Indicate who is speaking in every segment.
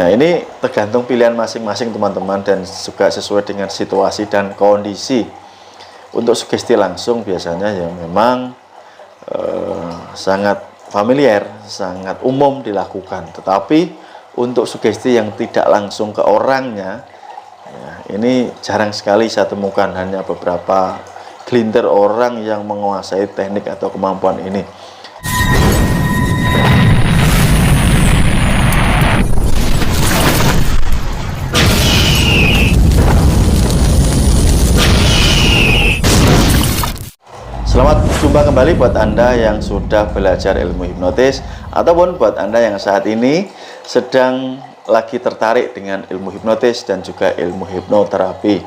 Speaker 1: Ya, ini tergantung pilihan masing-masing teman-teman dan juga sesuai dengan situasi dan kondisi. Untuk sugesti langsung biasanya ya memang sangat familiar, sangat umum dilakukan. Tetapi untuk sugesti yang tidak langsung ke orangnya, ya, ini jarang sekali saya temukan, hanya beberapa gelintir orang yang menguasai teknik atau kemampuan ini. Selamat jumpa kembali buat Anda yang sudah belajar ilmu hipnotis ataupun buat Anda yang saat ini sedang lagi tertarik dengan ilmu hipnotis dan juga ilmu hipnoterapi.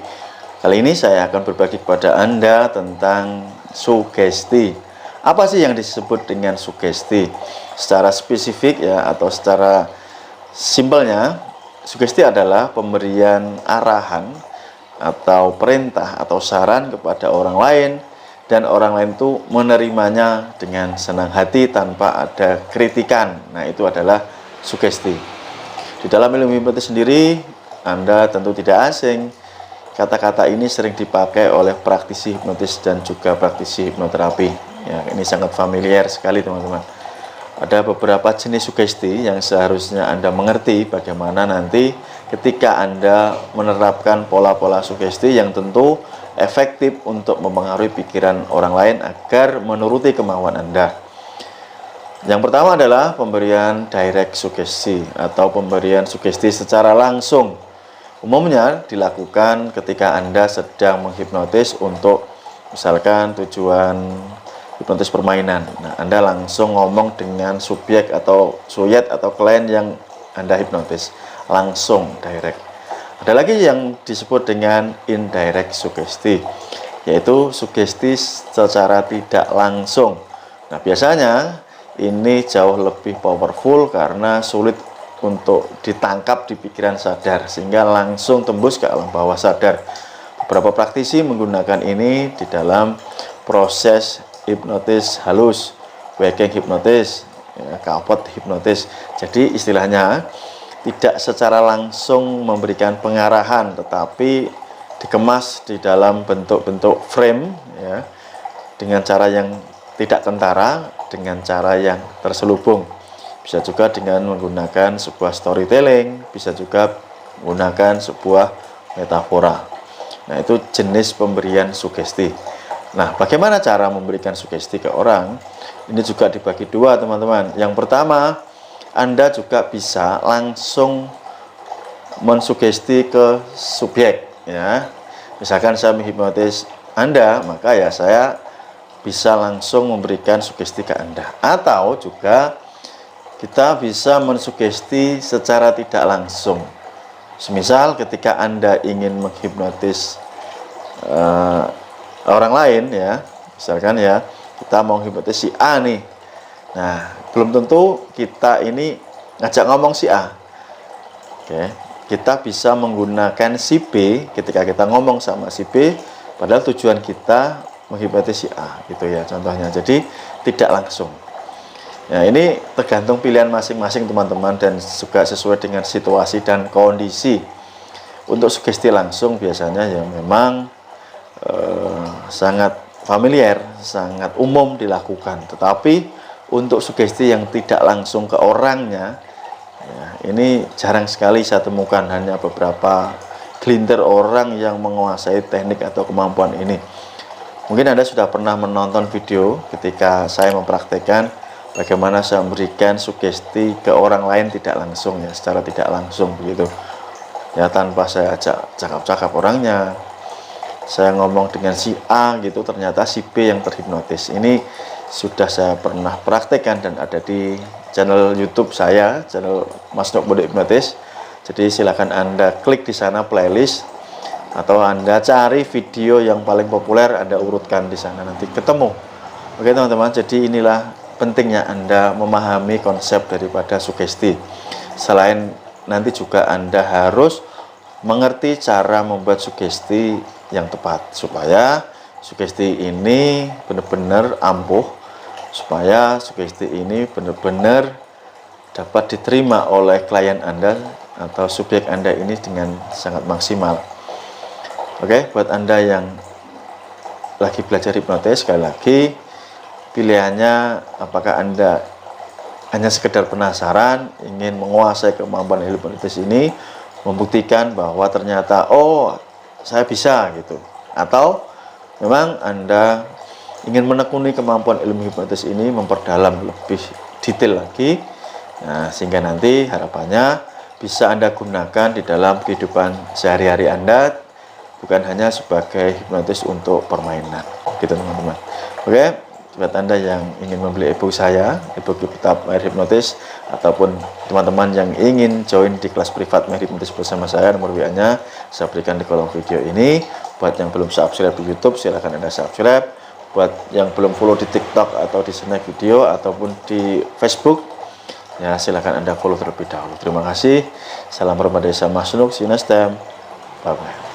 Speaker 1: Kali ini saya akan berbagi kepada Anda tentang sugesti. Apa sih yang disebut dengan sugesti? Secara spesifik ya atau secara simpelnya, sugesti adalah pemberian arahan atau perintah atau saran kepada orang lain, dan orang lain itu menerimanya dengan senang hati tanpa ada kritikan. Nah, itu adalah sugesti. Di dalam ilmu hipnotis sendiri, Anda tentu tidak asing. Kata-kata ini sering dipakai oleh praktisi hipnotis dan juga praktisi hipnoterapi. Ya, ini sangat familiar sekali, teman-teman. Ada beberapa jenis sugesti yang seharusnya Anda mengerti bagaimana nanti ketika Anda menerapkan pola-pola sugesti yang tentu efektif untuk mempengaruhi pikiran orang lain agar menuruti kemauan Anda. Yang pertama adalah pemberian direct sugesti atau pemberian sugesti secara langsung. Umumnya dilakukan ketika Anda sedang menghipnotis untuk misalkan tujuan hipnotis permainan. Nah, Anda langsung ngomong dengan subjek atau suyet atau klien yang Anda hipnotis, langsung direct. Ada lagi yang disebut dengan indirect sugesti, yaitu sugesti secara tidak langsung. Nah, biasanya ini jauh lebih powerful karena sulit untuk ditangkap di pikiran sadar sehingga langsung tembus ke alam bawah sadar. Beberapa praktisi menggunakan ini di dalam proses hipnotis halus, waking hipnotis, ya, kapot hipnotis. Jadi istilahnya tidak secara langsung memberikan pengarahan, tetapi dikemas di dalam bentuk-bentuk frame, ya, dengan cara yang tidak kentara, dengan cara yang terselubung. Bisa juga dengan menggunakan sebuah storytelling, bisa juga menggunakan sebuah metafora. Nah, itu jenis pemberian sugesti. Nah, bagaimana cara memberikan sugesti ke orang? Ini juga dibagi dua, teman-teman. Yang pertama, Anda juga bisa langsung mensugesti ke subjek, ya. Misalkan saya menghipnotis Anda, maka ya saya bisa langsung memberikan sugesti ke Anda. Atau juga kita bisa mensugesti secara tidak langsung. Semisal ketika Anda ingin menghipnotis orang lain, ya, misalkan ya kita mau hipnotis si A nih. Nah, belum tentu kita ini ngajak ngomong si A. Oke, kita bisa menggunakan si B ketika kita ngomong sama si B, padahal tujuan kita menghipnotis si A, gitu ya contohnya. Jadi tidak langsung. Ya, ini tergantung pilihan masing-masing, teman-teman, dan juga sesuai dengan situasi dan kondisi. Untuk sugesti langsung biasanya ya memang sangat familiar, sangat umum dilakukan. Tetapi untuk sugesti yang tidak langsung ke orangnya, ya, ini jarang sekali saya temukan, hanya beberapa gelintir orang yang menguasai teknik atau kemampuan ini. Mungkin Anda sudah pernah menonton video ketika saya mempraktekkan bagaimana saya memberikan sugesti ke orang lain tidak langsung, ya, secara tidak langsung begitu. Ya, tanpa saya ajak cakap-cakap orangnya. Saya ngomong dengan si A gitu, ternyata si B yang terhipnotis. Ini sudah saya pernah praktekkan dan ada di channel YouTube saya, channel Mas Nok Mode Hipnotis. Jadi silakan Anda klik di sana playlist atau Anda cari video yang paling populer, Anda urutkan di sana, nanti ketemu. Oke, teman-teman, jadi inilah pentingnya Anda memahami konsep daripada sugesti. Selain nanti juga Anda harus mengerti cara membuat sugesti yang tepat supaya sugesti ini benar-benar ampuh, supaya sugesti ini benar-benar dapat diterima oleh klien Anda atau subjek Anda ini dengan sangat maksimal. Oke, buat Anda yang lagi belajar hipnotis, sekali lagi pilihannya apakah Anda hanya sekedar penasaran, ingin menguasai kemampuan hipnotis ini, membuktikan bahwa ternyata oh saya bisa gitu, atau memang Anda ingin menekuni kemampuan ilmu hipnotis ini, memperdalam lebih detail lagi, nah sehingga nanti harapannya bisa Anda gunakan di dalam kehidupan sehari-hari Anda, bukan hanya sebagai hipnotis untuk permainan gitu teman-teman. Oke, buat Anda yang ingin membeli ebook saya, ebook Kitab Mahir Hipnotis, ataupun teman-teman yang ingin join di kelas privat Mahir Hipnotis bersama saya, nomor WA-nya saya berikan di kolom video ini. Buat yang belum subscribe di YouTube, silahkan Anda subscribe. Buat yang belum follow di TikTok atau di Snack Video ataupun di Facebook, ya silahkan Anda follow terlebih dahulu. Terima kasih. Salam hormat dari saya Mas Nuk. See you next time. Bye bye.